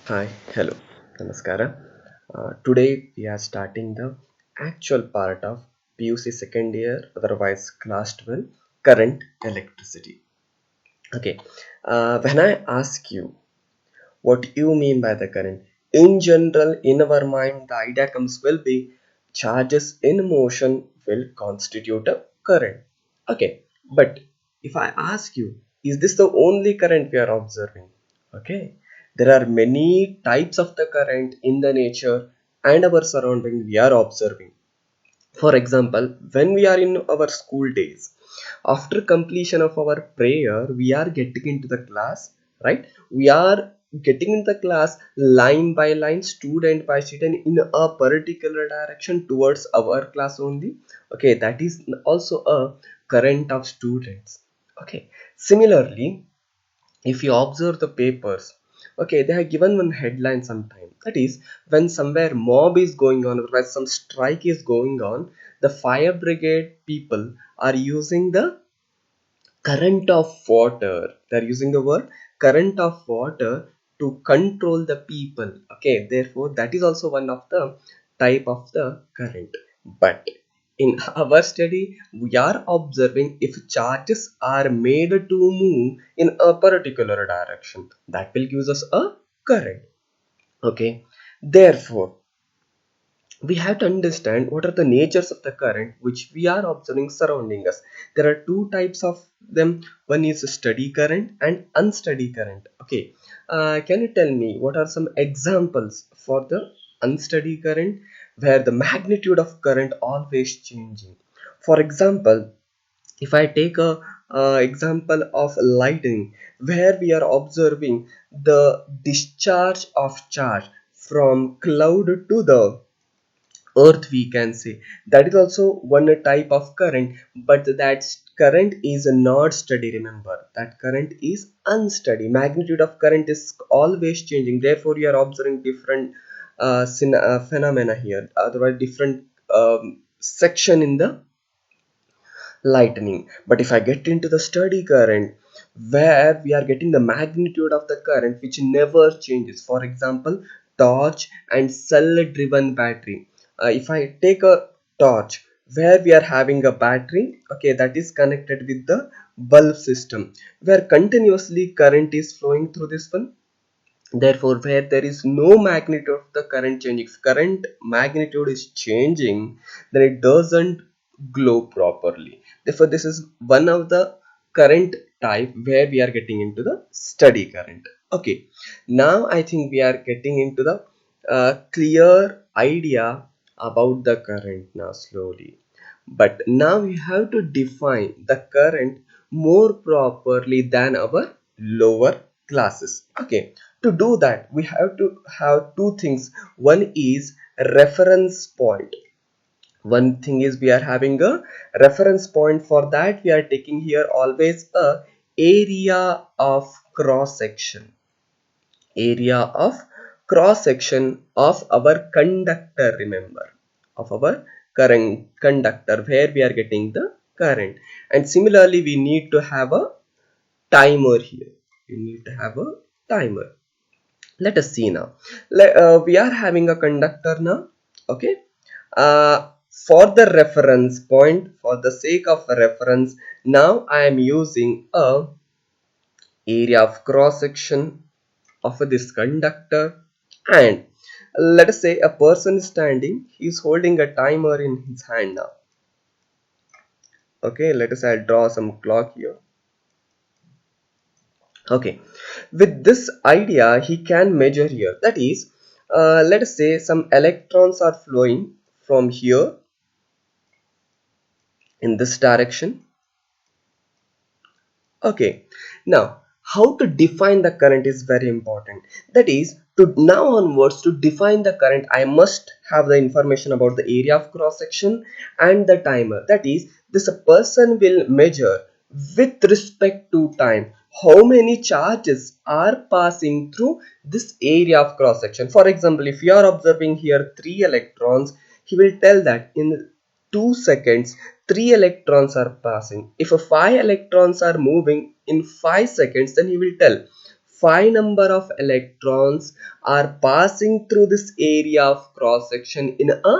Hi, hello, Namaskara. Today we are starting the actual part of PUC second year, otherwise class 12, current electricity. Okay, when I ask you what you mean by the current, in general, in our mind, the idea comes will be charges in motion will constitute a current. Okay, but if I ask you, is this the only current we are observing? Okay, there are many types of the current in the nature and our surrounding we are observing. For example, when we are in our school days, after completion of our prayer, we are getting into the class, right? We are getting into the class line by line, student by student in a particular direction towards our class only. Okay, that is also a current of students. Okay, similarly, if you observe the papers, okay, they have given one headline sometime, that is when somewhere mob is going on or when some strike is going on, the fire brigade people are using the current of water. They're using the word current of water to control the people. Okay, therefore that is also one of the type of the current. But in our study we are observing if charges are made to move in a particular direction, that will give us a current. Okay, therefore we have to understand what are the natures of the current which we are observing surrounding us. There are two types of them. One is steady current and unsteady current. Okay, can you tell me what are some examples for the unsteady current where the magnitude of current always changing? For example, if I take a example of lightning, where we are observing the discharge of charge from cloud to the earth, we can say that is also one type of current, but that current is not steady. Remember that current is unsteady. Magnitude of current is always changing, therefore you are observing different phenomena here, otherwise different section in the lightning. But if I get into the steady current, where we are getting the magnitude of the current which never changes, for example torch and cell driven battery. If I take a torch where we are having a battery, okay, that is connected with the bulb system, where continuously current is flowing through this one. Therefore where there is no magnitude of the current changing, current magnitude is changing, then it doesn't glow properly. Therefore this is one of the current type where we are getting into the steady current. Okay, now I think we are getting into the clear idea about the current now slowly. But now we have to define the current more properly than our lower classes. Okay, to do that we have to have two things. One is reference point. One thing is we are having a reference point. For that we are taking here always a area of cross section. Area of cross section of our conductor, remember, of our current conductor where we are getting the current. And similarly we need to have a timer here. We need to have a timer. Let us see now. We are having a conductor now. Okay, for the reference point, for the sake of reference, now I am using a area of cross section of this conductor. And let us say a person is standing, he is holding a timer in his hand now. Okay, let us say I'll draw some clock here. Okay, with this idea he can measure here, that is let us say some electrons are flowing from here in this direction. Okay, now how to define the current is very important. That is, to now onwards, to define the current I must have the information about the area of cross section and the timer. That is, this person will measure with respect to time how many charges are passing through this area of cross section. For example, if you are observing here 3 electrons, he will tell that in 2 seconds 3 electrons are passing. If 5 electrons are moving in 5 seconds, then he will tell phi number of electrons are passing through this area of cross section in a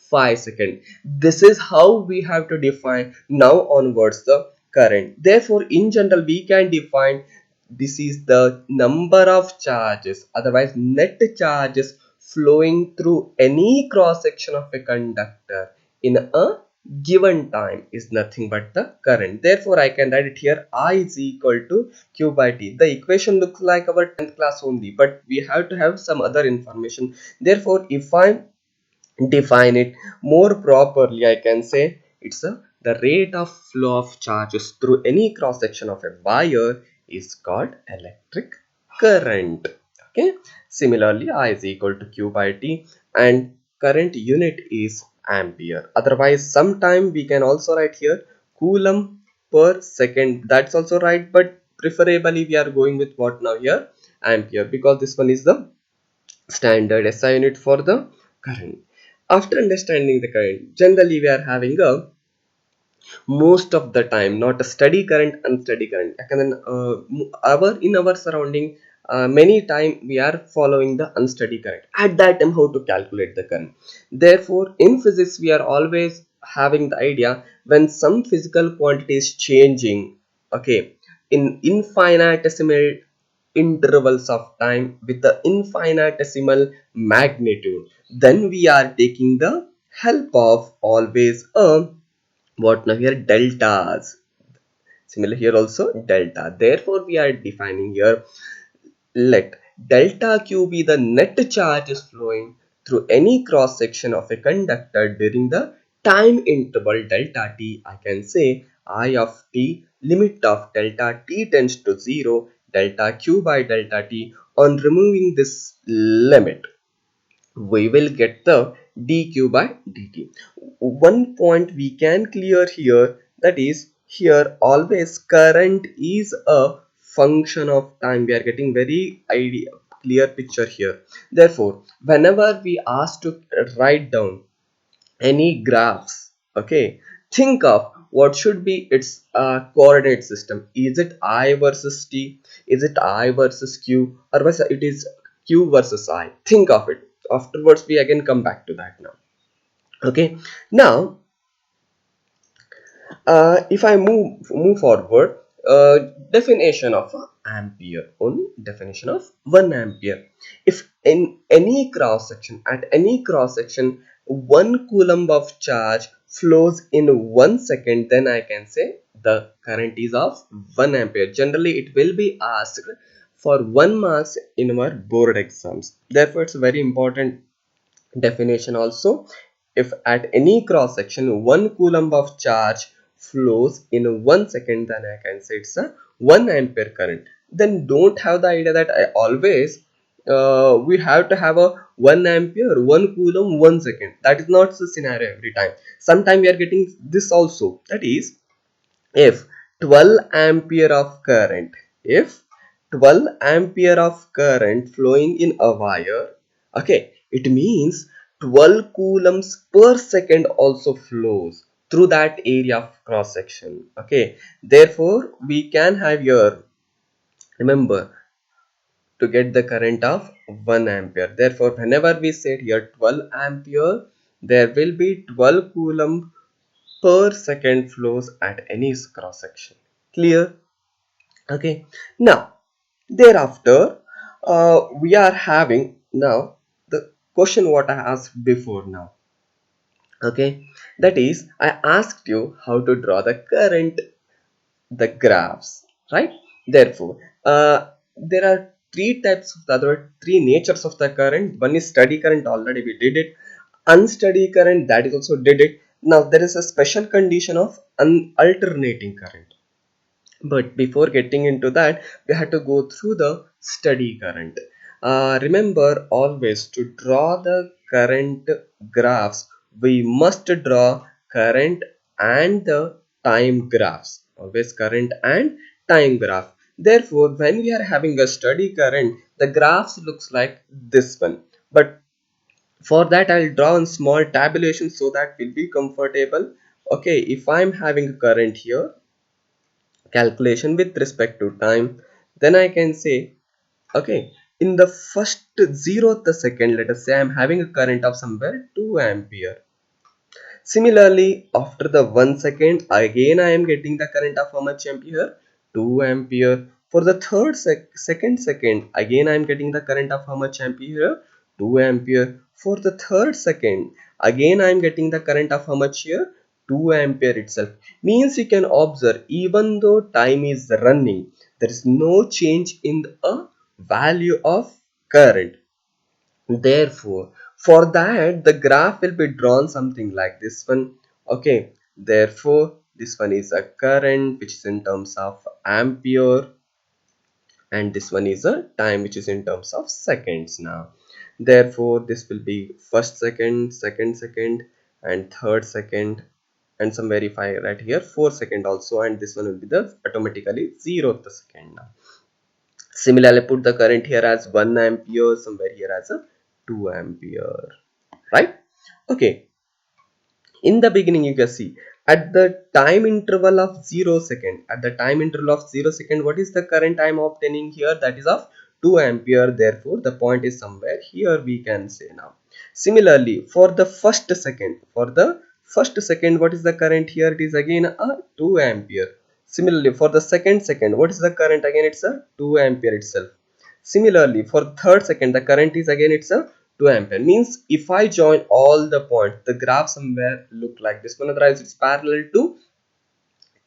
5 second. This is how we have to define now onwards the current. Therefore, in general, we can define this is the number of charges, otherwise net charges flowing through any cross section of a conductor in a given time is nothing but the current. Therefore, I can write it here, I is equal to Q by T. The equation looks like our 10th class only, but we have to have some other information. Therefore, if I define it more properly, I can say it's the rate of flow of charges through any cross section of a wire is called electric current. Okay. Similarly, I is equal to Q by T, and current unit is ampere. Otherwise, sometime we can also write here coulomb per second. That's also right, but preferably we are going with what now here? Ampere, because this one is the standard SI unit for the current. After understanding the current, generally we are having a most of the time not a steady current, unsteady current. In our surrounding, many time we are following the unsteady current. At that time, how to calculate the current? Therefore, in physics we are always having the idea when some physical quantity is changing, okay, in infinitesimal intervals of time with the infinitesimal magnitude, then we are taking the help of always a what now here deltas. Similar here also delta. Therefore, we are defining here, let delta q be the net charges flowing through any cross section of a conductor during the time interval delta t. I can say I of t, limit of delta t tends to 0, delta q by delta t. On removing this limit, we will get the dq by dt. One point we can clear here, that is here always current is a function of time. We are getting very clear picture here. Therefore, whenever we ask to write down any graphs, okay, think of what should be its coordinate system. Is it I versus t, is it I versus q, or was it is q versus I? Think of it. Afterwards we again come back to that now. Okay, now if I move forward, definition of ampere, only definition of 1 ampere. If in any cross section, at any cross section, 1 coulomb of charge flows in 1 second, then I can say the current is of 1 ampere. Generally it will be asked for 1 marks in our board exams. Therefore, it's a very important definition also. If at any cross section 1 coulomb of charge flows in 1 second, then I can say it's a 1 ampere current. Then don't have the idea that I always we have to have a 1 ampere, 1 coulomb, 1 second. That is not the scenario every time. Sometimes we are getting this also, that is, if 12 ampere of current, if 12 ampere of current flowing in a wire, okay, it means 12 coulombs per second also flows through that area of cross section. Okay, therefore we can have here, remember, to get the current of 1 ampere. Therefore, whenever we say here 12 ampere, there will be 12 coulomb per second flows at any cross section. Clear? Okay, now thereafter we are having now the question what I asked before now. Okay, that is, I asked you how to draw the current, the graphs, right? Therefore, there are three types of the other three natures of the current. One is steady current, already we did it. Unsteady current, that is also did it. Now there is a special condition of alternating current. But before getting into that, we have to go through the steady current. Remember, always to draw the current graphs, we must draw current and the time graphs. Always current and time graph. Therefore, when we are having a steady current, the graphs looks like this one. But for that, I'll draw a small tabulation so that will be comfortable. Okay, if I'm having a current here, calculation with respect to time, then I can say Okay, in the first 0th second, let us say I'm having a current of somewhere 2 ampere. Similarly, after the 1 second, again I am getting the current of how much ampere? 2 ampere. For the second second, again I am getting the current of how much ampere? 2 ampere. For the third second, again I am getting the current of how much here? 2 ampere itself. Means you can observe, even though time is running, there is no change in the value of current. Therefore, for that the graph will be drawn something like this one. Okay, therefore this one is a current which is in terms of ampere, and this one is a time which is in terms of seconds. Now therefore this will be first second, second second, and third second, and some verify right here 4 second also, and this one will be the automatically 0th second. Now similarly, put the current here as 1 ampere, somewhere here as a 2 ampere, right? Okay, in the beginning you can see at the time interval of 0 second, at the time interval of 0 second, what is the current I am obtaining here? That is of 2 ampere. Therefore the point is somewhere here, we can say. Now similarly, for the first second, what is the current here? It is again a 2 ampere. Similarly, for the second, what is the current? Again it's a 2 ampere itself. Similarly, for third second, the current is again it's a 2 ampere. Means if I join all the points, the graph somewhere look like this one. Otherwise it's parallel to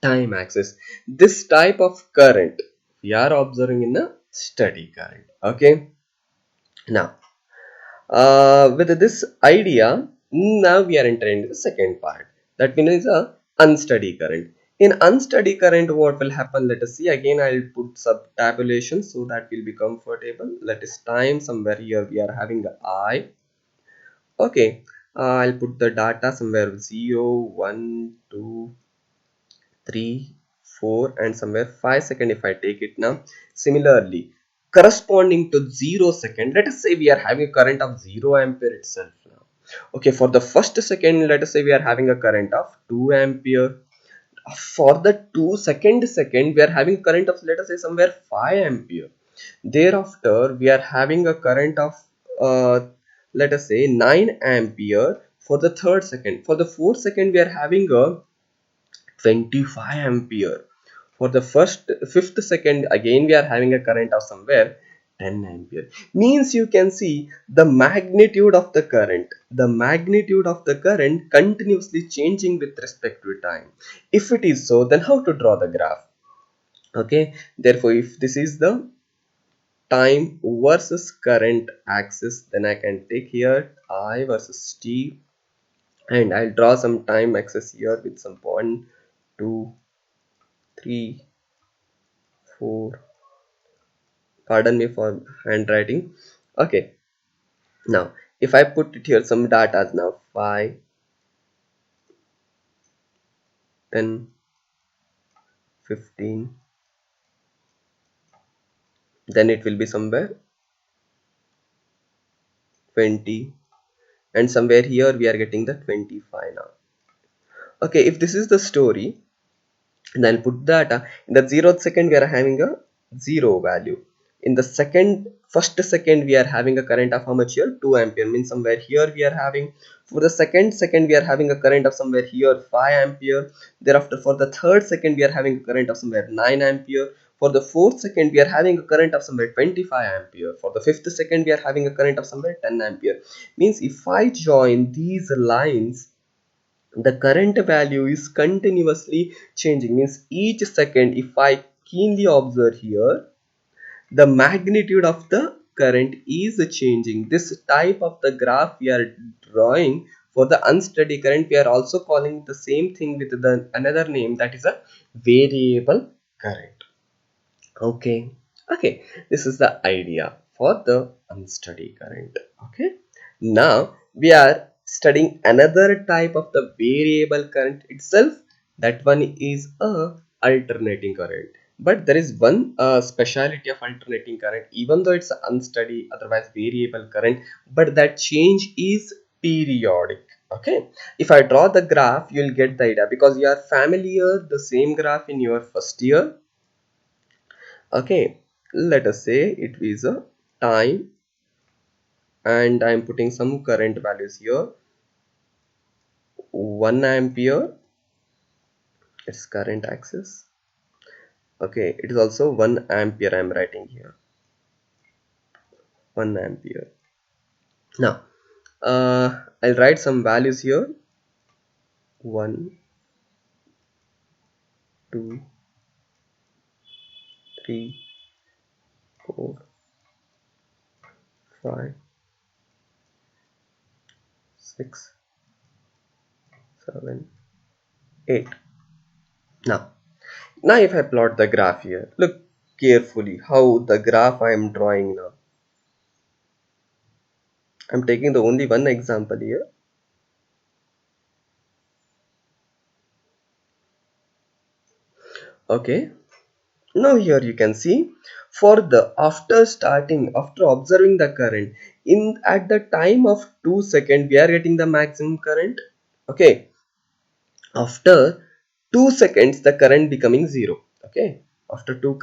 time axis. This type of current we are observing in a steady current. Okay, now with this idea, now we are entering the second part, that means a unsteady current. In unsteady current, what will happen? Let us see. Again I'll put sub tabulation so that will be comfortable. Let us time somewhere here we are having a I. Okay, I'll put the data somewhere 0, 1, 2, 3, 4, and somewhere 5 second if I take it now. Similarly, corresponding to 0 second, let us say we are having a current of 0 ampere itself now. Okay, for the first second, let us say we are having a current of 2 ampere. For the 2 second, we are having current of, let us say, somewhere 5 ampere. Thereafter we are having a current of let us say 9 ampere for the third second. For the fourth second, we are having a 25 ampere. For the fifth second, again we are having a current of somewhere 10 ampere. Means you can see the magnitude of the current continuously changing with respect to time. If it is so, then how to draw the graph? Okay, therefore if this is the time versus current axis, then I can take here I versus t, and I'll draw some time axis here with some point 2, 3, 4. Pardon me for handwriting. Okay, now if I put it here some data now 5, 10, 15, then it will be somewhere 20, and somewhere here we are getting the 25 now. Okay, if this is the story, and I'll put that in the 0th second we are having a 0 value. In the first second we are having a current of how much here? 2 ampere. Means somewhere here we are having, for the second we are having a current of somewhere here 5 ampere. Thereafter for the third second we are having a current of somewhere 9 ampere. For the fourth second we are having a current of somewhere 25 ampere. For the fifth second we are having a current of somewhere 10 ampere. Means if I join these lines, the current value is continuously changing. Means each second, if I keenly observe here, the magnitude of the current is changing. This type of the graph we are drawing for the unsteady current, we are also calling the same thing with the another name, that is a variable current. Okay, this is the idea for the unsteady current. Okay, now we are studying another type of the variable current itself. That one is a alternating current. But there is one speciality of alternating current, even though it's unsteady, otherwise variable current, but that change is periodic. Okay, if I draw the graph, you'll get the idea, because you are familiar the same graph in your first year. Okay, let us say it is a time, and I am putting some current values here. 1 ampere, its current axis. Okay, it is also 1 ampere. I am writing here 1 ampere. Now I'll write some values here. 1, 2, 3, 4, 5, 6, 7, 8. Now if I plot the graph here, look carefully how the graph I am drawing now. I'm taking the only one example here. Okay, now here you can see for the after observing the current in at the time of 2 seconds we are getting the maximum current. Okay, after 2 seconds the current becoming 0. Okay, after 2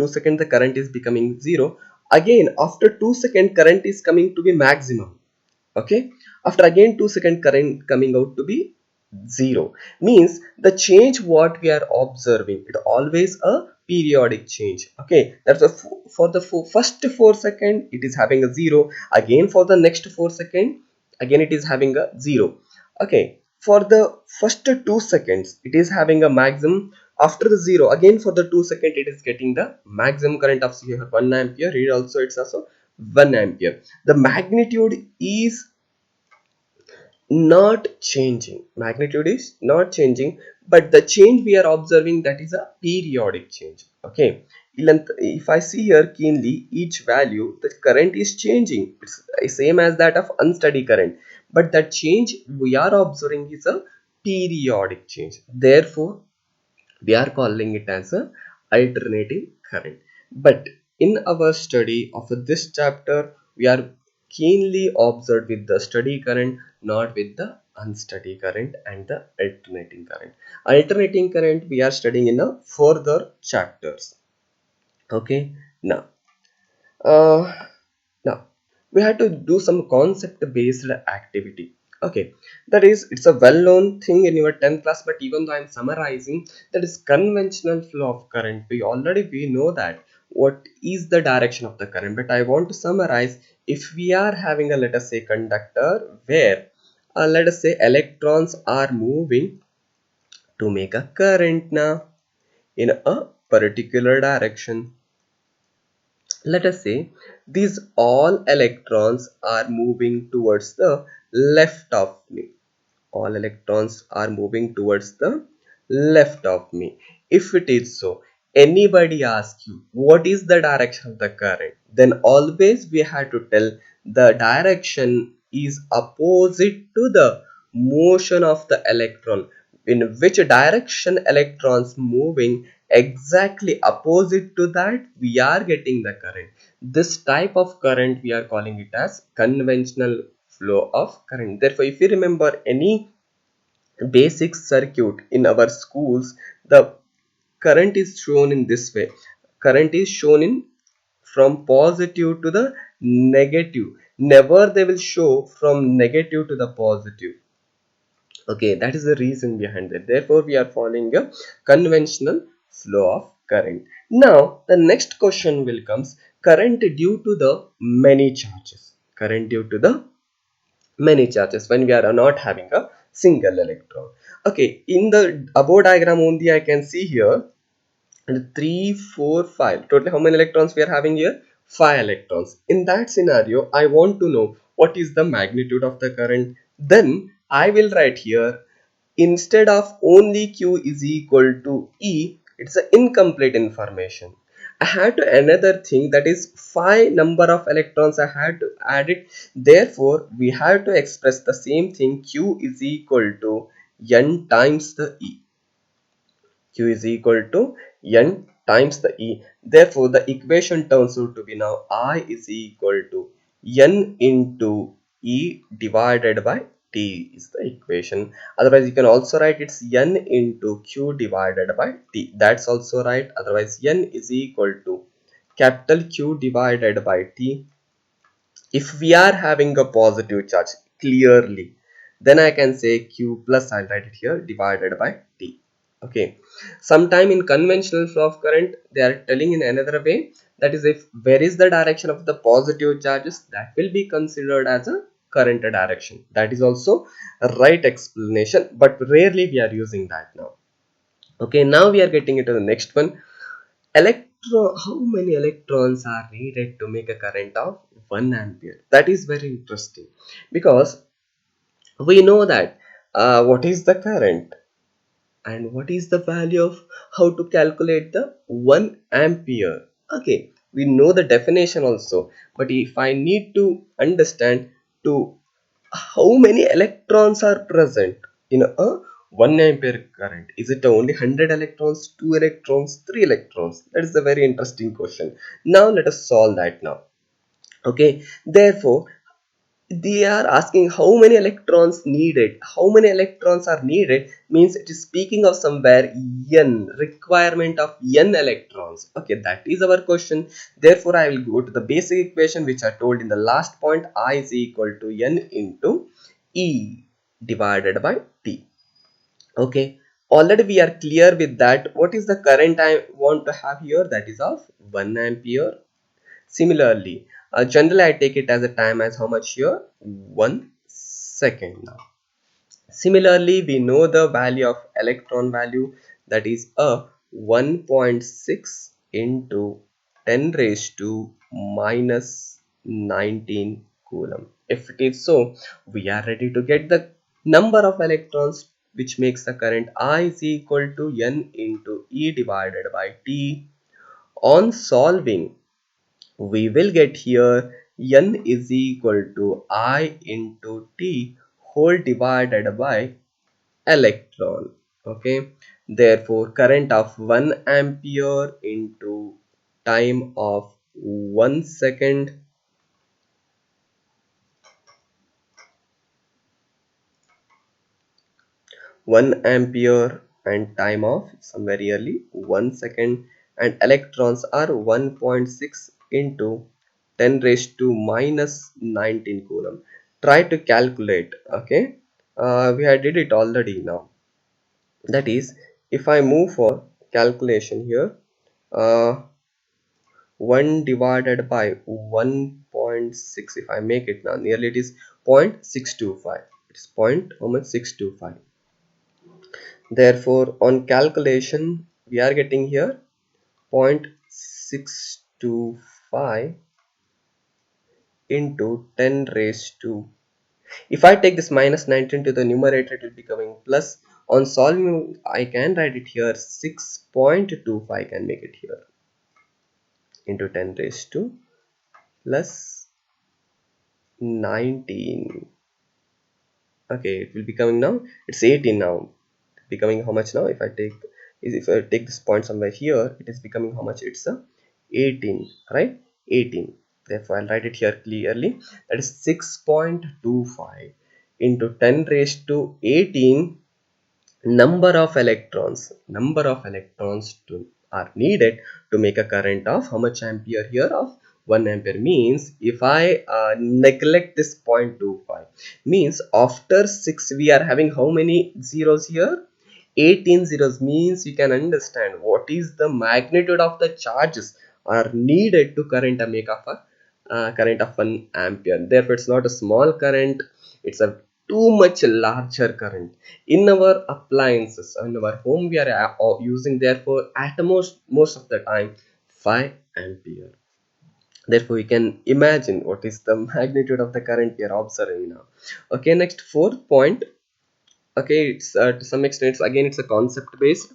seconds the current is becoming 0. Again after 2 seconds current is coming to be maximum. Okay, after again 2 second current coming out to be 0, means the change what we are observing it always a periodic change. Okay, that's a for the first 4 second it is having a 0, again for the next 4 second again it is having a 0. Okay, for the first 2 seconds it is having a maximum. After the 0 again for the 2 second it is getting the maximum current of 1 ampere. Here also it's also 1 ampere. The magnitude is not changing, magnitude is not changing, but the change we are observing that is a periodic change. Okay, if I see here keenly each value, the current is changing. It's same as that of unsteady current, but that change we are observing is a periodic change. Therefore we are calling it as a alternating current. But in our study of this chapter we are keenly observed with the steady current, not with the unsteady current and the alternating current. Alternating current we are studying in a further chapters. Okay, now uh, now we have to do some concept based activity. Okay, that is it's a well known thing in your 10th class, but even though I'm summarizing, that is conventional flow of current. We know that what is the direction of the current, but I want to summarize. If we are having a, let us say, conductor where let us say electrons are moving to make a current now in a particular direction. Let us say these all electrons are moving towards the left of me. All electrons are moving towards the left of me. If it is so, anybody asks you what is the direction of the current, then always we have to tell the direction is opposite to the motion of the electron. In which direction electrons moving, exactly opposite to that we are getting the current. This type of current we are calling it as conventional flow of current. Therefore if you remember any basic circuit in our schools, the current is shown in this way. Current is shown in from positive to the negative. Never they will show from negative to the positive. Okay, that is the reason behind it. Therefore we are following a conventional flow of current. Now the next question will comes current due to the many charges. Current due to the many charges when we are not having a single electron. Okay, in the above diagram only I can see here 3, 4, 5. Totally how many electrons we are having here? 5 electrons. In that scenario, I want to know what is the magnitude of the current. Then I will write here, instead of only Q is equal to E, it's an incomplete information. I had to another thing, that is 5 number of electrons I had to add it. Therefore, we have to express the same thing, Q is equal to N times the E. Q is equal to N times the E. Therefore, the equation turns out to be now I is equal to N into E divided by T is the equation. Otherwise, you can also write it's N into Q divided by T. That's also right. Otherwise, N is equal to capital Q divided by T. If we are having a positive charge clearly, then I can say Q plus, I'll write it here, divided by T. Okay. Sometime in conventional flow of current, they are telling in another way, that is, if where is the direction of the positive charges, that will be considered as a current direction. That is also a right explanation, but rarely we are using that now. Okay, now we are getting into the next one. How many electrons are needed to make a current of 1 ampere? That is very interesting, because we know that what is the current and what is the value of how to calculate the 1 ampere. Okay, we know the definition also, but if I need to understand to how many electrons are present in a 1 ampere current, is it only 100 electrons, 2 electrons, 3 electrons? That is a very interesting question. Now let us solve that now. Okay, therefore they are asking how many electrons needed. How many electrons are needed means it is speaking of somewhere n, requirement of n electrons. Okay, that is our question. Therefore I will go to the basic equation which I told in the last point. I is equal to n into E divided by T. Okay, already we are clear with that. What is the current I want to have here? That is of 1 ampere. Similarly, generally I take it as a time as how much here? 1 second now. Similarly, we know the value of electron value, that is a 1.6 into 10 raised to minus 19 coulomb. If it is so, we are ready to get the number of electrons, which makes the current I is equal to N into E divided by T. On solving, we will get here N is equal to I into T whole divided by electron. Okay, therefore current of 1 ampere into time of 1 second, 1 ampere and time of somewhere early 1 second, and electrons are 1.6 into 10 raised to minus 19 coulomb. Try to calculate. Okay, we had did it already now. That is, if I move for calculation here, uh, 1 divided by 1.6, if I make it now, nearly it is 0.625. It's point how much? 625. Therefore on calculation we are getting here 0.625 into 10 raised to, if I take this minus 19 to the numerator, it will be coming plus. On solving I can write it here 6.25 can make it here into 10 raised to plus 19. Okay, it will be coming now, it's 18 now, becoming how much now? If I take this point somewhere here, it is becoming how much? It's a 18, right? 18. Therefore I'll write it here clearly, that is 6.25 into 10 raised to 18 number of electrons are needed to make a current of how much ampere here? Of 1 ampere. Means if I neglect this 0.25, means after 6 we are having how many zeros here? 18 zeros. Means you can understand what is the magnitude of the charges are needed to current a make of a current of 1 ampere. Therefore it's not a small current, it's a too much larger current. In our appliances, in our home, we are using therefore at most of the time 5 ampere. Therefore we can imagine what is the magnitude of the current we are observing now. Okay, next fourth point. Okay, it's to some extent it's a concept based.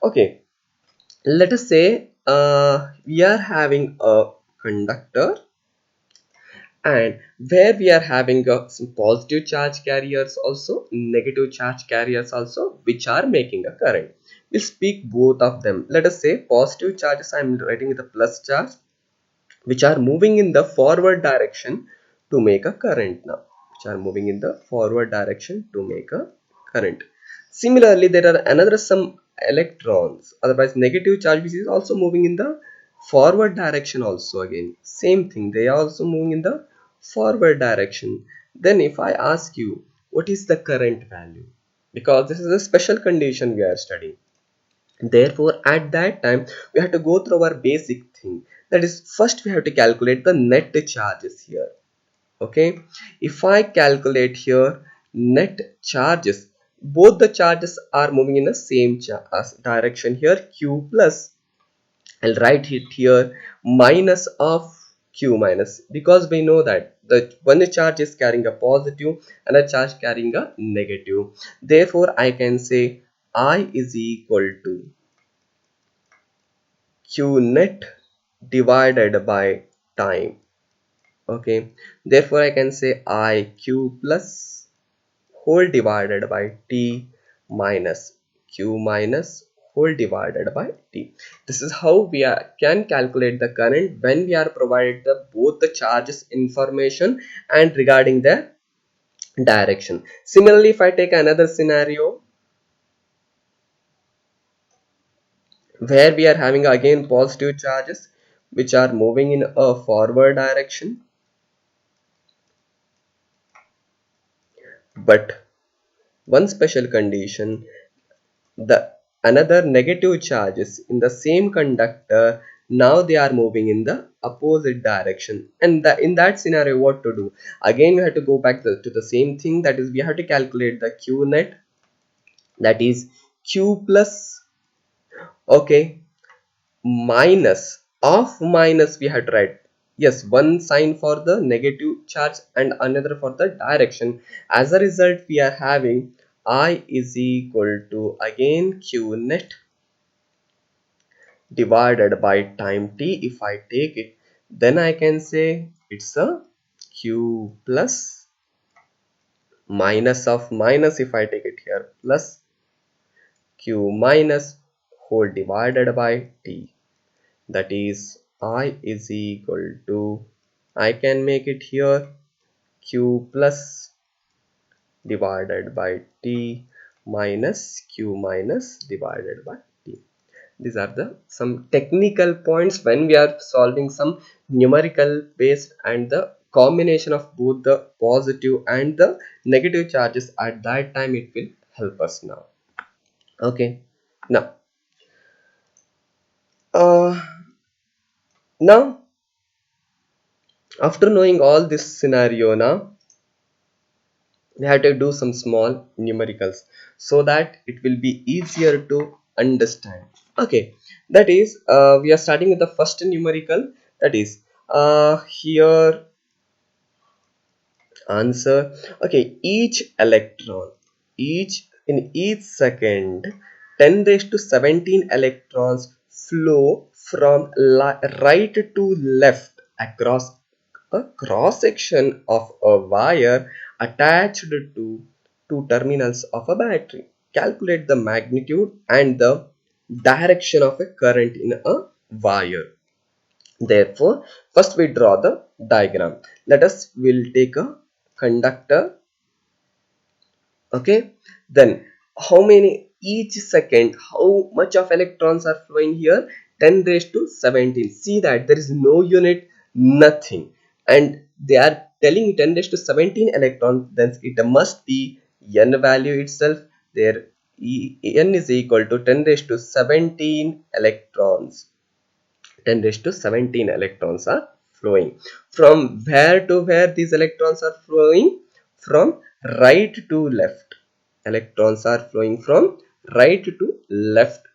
Okay, let us say we are having a conductor, and where we are having some positive charge carriers also, negative charge carriers also, which are making a current. We'll speak both of them. Let us say positive charges, I'm writing with a plus charge, which are moving in the forward direction to make a current now, which are moving in the forward direction to make a current. Similarly, there are another some electrons, otherwise negative charge, which is also moving in the Forward direction also, again same thing, they are also moving in the forward direction. Then if I ask you what is the current value, because this is a special condition we are studying, therefore at that time we have to go through our basic thing, that is first we have to calculate the net charges here. Okay, if I calculate here net charges, both the charges are moving in the same direction here, q plus, I'll write it here minus of q minus, because we know that the one charge is carrying a positive and a charge carrying a negative. Therefore I can say I is equal to q net divided by time. Okay, therefore I can say I q plus whole divided by t minus q minus whole divided by t. This is how we can calculate the current when we are provided both the charges information and regarding their direction. Similarly, if I take another scenario where we are having again positive charges which are moving in a forward direction, but one special condition, the another negative charges in the same conductor, now they are moving in the opposite direction, and in that scenario what to do, again we have to go back to the same thing, that is we have to calculate the q net, that is q plus, okay, minus of minus we have to write, yes, one sign for the negative charge and another for the direction. As a result we are having I is equal to again q net divided by time t. If I take it, then I can say it's a q plus minus of minus, if I take it here, plus q minus whole divided by t, that is I is equal to, I can make it here q plus divided by t minus q minus divided by t. These are the some technical points when we are solving some numerical based, and the combination of both the positive and the negative charges at that time it will help us now. Okay, now uh, now after knowing all this scenario, now we have to do some small numericals so that it will be easier to understand. Okay, that is we are starting with the first numerical, that is here answer. Okay, each electron, each in each second 10 raised to 17 electrons flow from right to left across a cross section of a wire attached to two terminals of a battery. Calculate the magnitude and the direction of a current in a wire. Therefore, first we draw the diagram. Let us will take a conductor. Okay, then how many each second, how much of electrons are flowing here? 10 raised to 17. See that there is no unit, nothing, and they are telling 10 raised to 17 electrons, then it must be n value itself. There n is equal to 10 raised to 17 electrons. 10 raised to 17 electrons are flowing. From where to where these electrons are flowing? From right to left. Electrons are flowing from right to left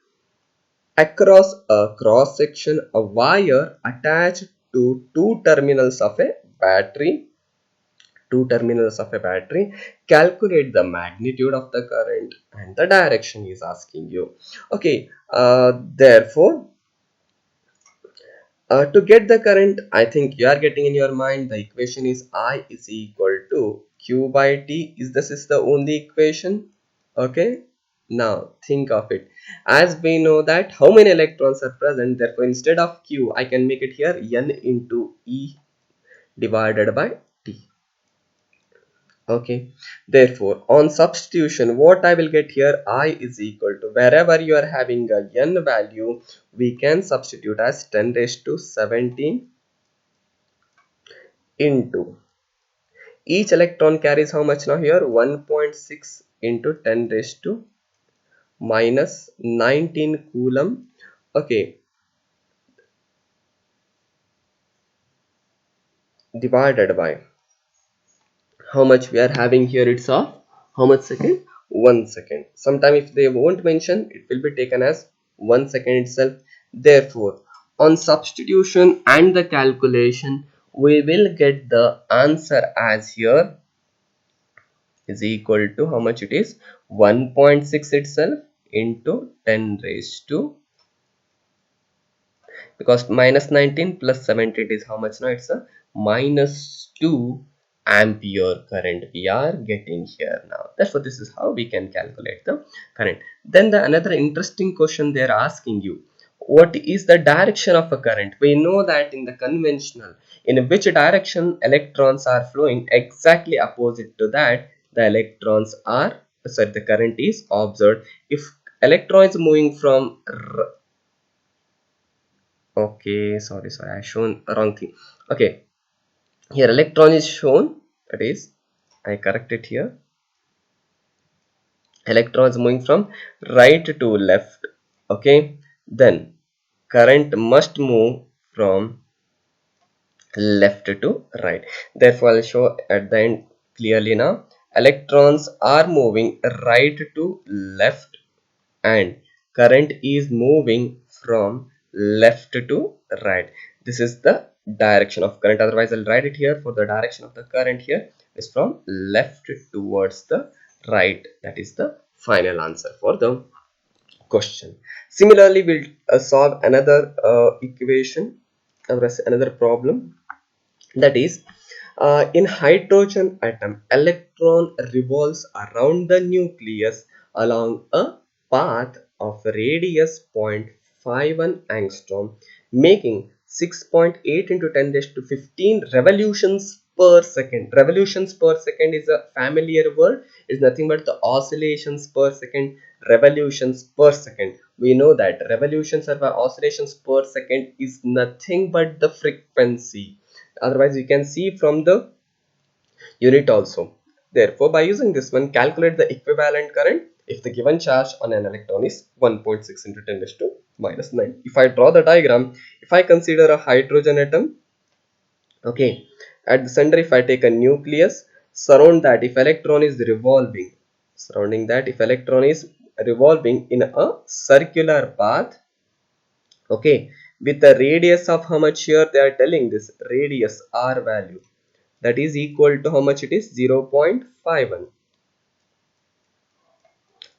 across a cross section, a wire attached to two terminals of a battery. Two terminals of a battery. Calculate the magnitude of the current and the direction is asking you. Okay, therefore to get the current, I think you are getting in your mind the equation is I is equal to Q by T. This is the only equation. Okay. Now think of it. As we know that how many electrons are present, therefore instead of Q, I can make it here N into E divided by T. Okay, therefore on substitution what I will get here, I is equal to, wherever you are having a n value, we can substitute as 10 raised to 17 into, each electron carries how much now here, 1.6 into 10 raised to minus 19 coulomb. Okay, divided by how much we are having here, it's of how much second, 1 second. Sometime if they won't mention, it will be taken as 1 second itself. Therefore on substitution and the calculation, we will get the answer as here is equal to how much it is, 1.6 itself into 10 raised to, because minus 19 plus 17 is how much now, it's a minus 2 ampere current we are getting here now. Therefore this is how we can calculate the current. Then the another interesting question they are asking you, what is the direction of a current? We know that in the conventional, in which direction electrons are flowing, exactly opposite to that the electrons are, sorry, the current is observed. If electron is moving from, okay, sorry, I shown wrong thing. Okay, here electron is shown, that is, I correct it here, electrons moving from right to left. Okay, then current must move from left to right. Therefore I'll show at the end clearly now, electrons are moving right to left and current is moving from left to right. This is the direction of current. Otherwise I'll write it here, for the direction of the current here is from left towards the right. That is the final answer for the question. Similarly we'll solve another equation, another problem, that is, in hydrogen atom, electron revolves around the nucleus along a path of radius 0.51 angstrom, making 6.8 into 10 raised to 15 revolutions per second. Revolutions per second is a familiar word. It's nothing but the oscillations per second, revolutions per second. We know that revolutions or oscillations per second is nothing but the frequency. Otherwise you can see from the unit also. Therefore by using this one, calculate the equivalent current if the given charge on an electron is 1.6 into 10 raised to minus 9. If I draw the diagram, if I consider a hydrogen atom, okay, at the center if I take a nucleus, surround that, if electron is revolving, surrounding that, if electron is revolving in a circular path, okay, with a radius of how much here, they are telling this radius r value, that is equal to how much it is, 0.51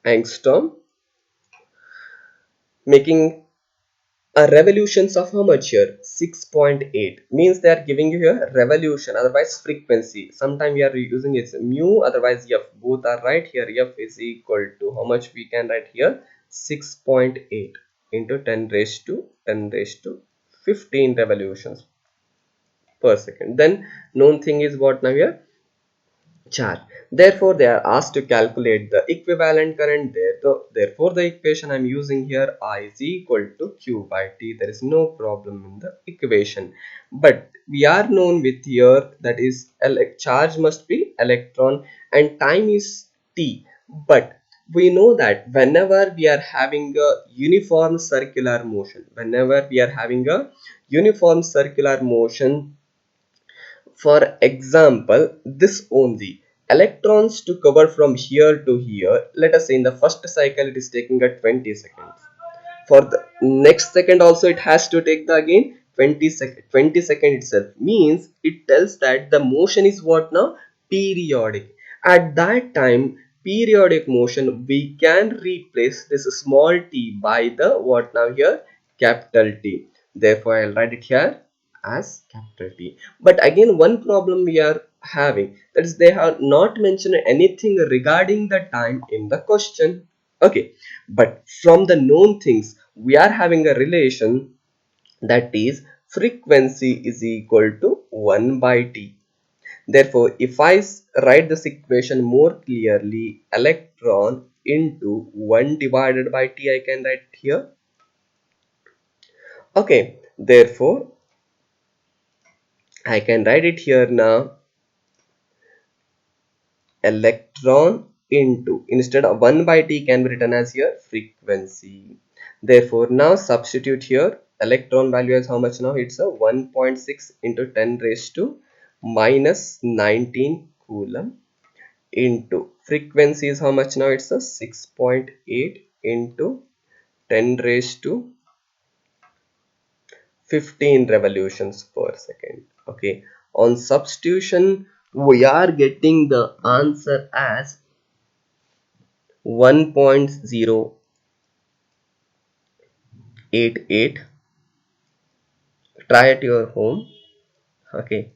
angstrom, making a revolutions of how much here, 6.8, means they are giving you here revolution, otherwise frequency. Sometime we are using its mu, otherwise f, both are right here. F is equal to how much we can write here, 6.8 into 10 raised to 15 revolutions per second. Then known thing is what now here, charge. Therefore they are asked to calculate the equivalent current there. So therefore the equation I'm using here, I is equal to q by t. There is no problem in the equation, but we are known with here, that is charge must be electron and time is t. But we know that whenever we are having a uniform circular motion, whenever we are having a uniform circular motion, for example, this only, electrons to cover from here to here, let us say in the first cycle it is taking a 20 seconds. For the next second also it has to take the again 20 second itself, means it tells that the motion is what now, periodic. At that time, periodic motion, we can replace this small t by the what now here, capital T. Therefore I'll write it here as capital T. But again one problem we are having, that is they have not mentioned anything regarding the time in the question. Okay, but from the known things we are having a relation, that is frequency is equal to 1 by t. Therefore, if I write this equation more clearly, electron into 1 divided by T, I can write here. Okay, therefore, I can write it here now. Electron into, instead of 1 by T can be written as here frequency. Therefore, now substitute here. Electron value is how much now? It's a 1.6 into 10 raised to minus 19 coulomb, into frequency is how much now? It's a 6.8 into 10 raised to 15 revolutions per second. Okay, on substitution we are getting the answer as 1.088. Try at your home. Okay,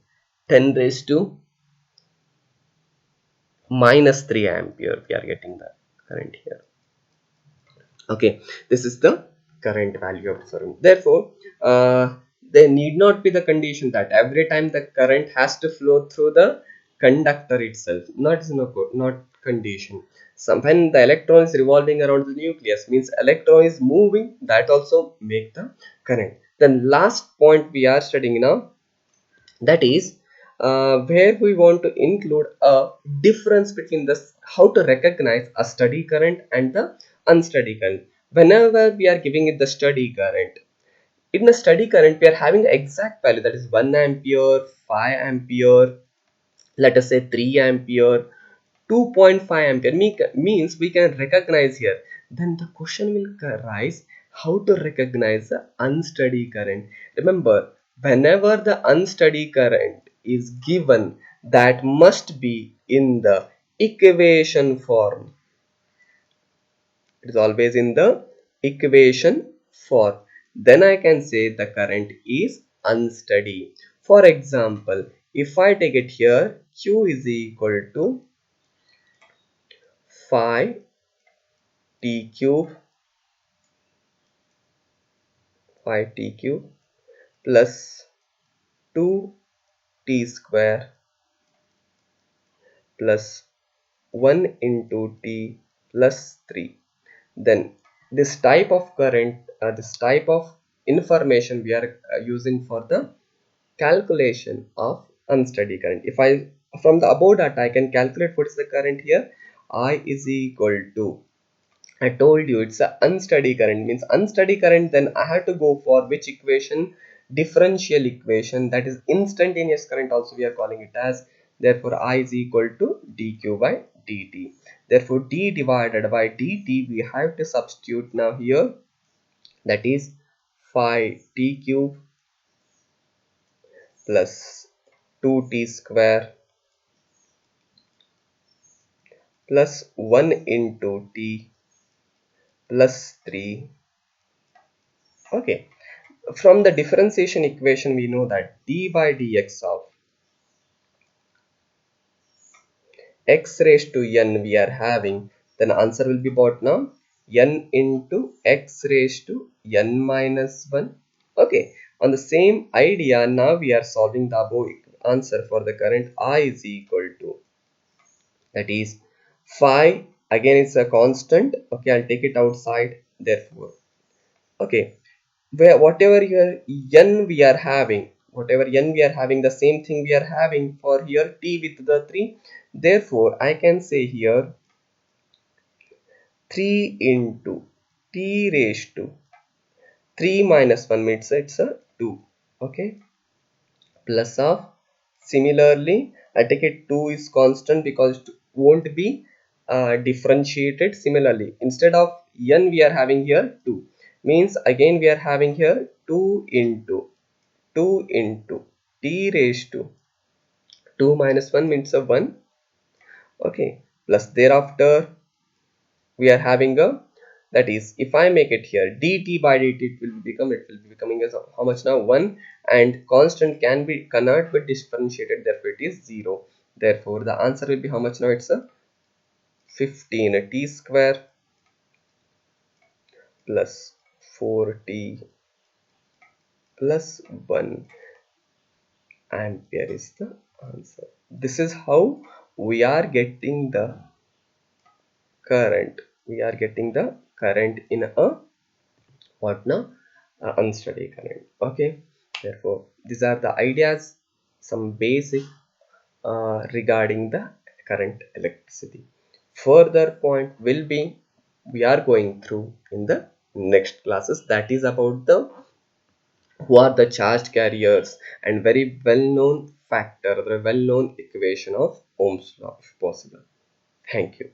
10 raised to minus 3 ampere we are getting the current here. Okay, this is the current value of the room. Therefore, there need not be the condition that every time the current has to flow through the conductor itself. Not condition. Some when the electron is revolving around the nucleus, means electron is moving, that also make the current. Then last point we are studying now, that is where we want to include a difference between this, how to recognize a steady current and the unsteady current. Whenever we are giving it the steady current, in a steady current we are having the exact value, that is 1 ampere, 5 ampere, let us say 3 ampere, 2.5 ampere, means we can recognize here. Then the question will arise, how to recognize the unsteady current. Remember, whenever the unsteady current is given, that must be in the equation form. It is always in the equation form. Then I can say the current is unsteady. For example, if I take it here, Q is equal to 5 t cube 5t cube plus 2t square plus 1 into t plus 3. Then this type of current, this type of information we are using for the calculation of unsteady current. If I, from the above data, I can calculate what is the current here. I is equal to, I told you it's an unsteady current, means unsteady current, then I have to go for which equation? Differential equation, that is instantaneous current also we are calling it as. Therefore, I is equal to dq by dt. Therefore, d divided by dt we have to substitute now here, that is 5t cube plus 2t square plus 1 into t plus 3. Okay, from the differentiation equation we know that d by dx of x raised to n we are having, then answer will be about now n into x raised to n minus 1. Okay, on the same idea, now we are solving the above answer for the current. I is equal to, that is 5, again it's a constant. Okay, I'll take it outside. Therefore, okay, where whatever your n we are having, whatever n we are having, the same thing we are having for here t with the 3. Therefore, I can say here 3 into t raised to 3 minus 1 means it's a 2. Okay, plus of, similarly I take it 2 is constant because it won't be differentiated. Similarly, instead of n we are having here 2, means again we are having here 2 into 2 into t raised to 2 minus 1 means a 1. Okay, plus thereafter we are having a, that is, if I make it here dt by dt, it will be becoming as how much now? 1, and constant cannot be differentiated, therefore it is 0. Therefore, the answer will be how much now? It's a 15 t square plus 4t plus 1 ampere is the answer. This is how we are getting the current. We are getting the current in a what now? Unsteady current. Okay. Therefore, these are the ideas, some basic regarding the current electricity. Further point will be we are going through in the next classes, that is about the who are the charged carriers and very well known factor, the well known equation of Ohm's law if possible. Thank you.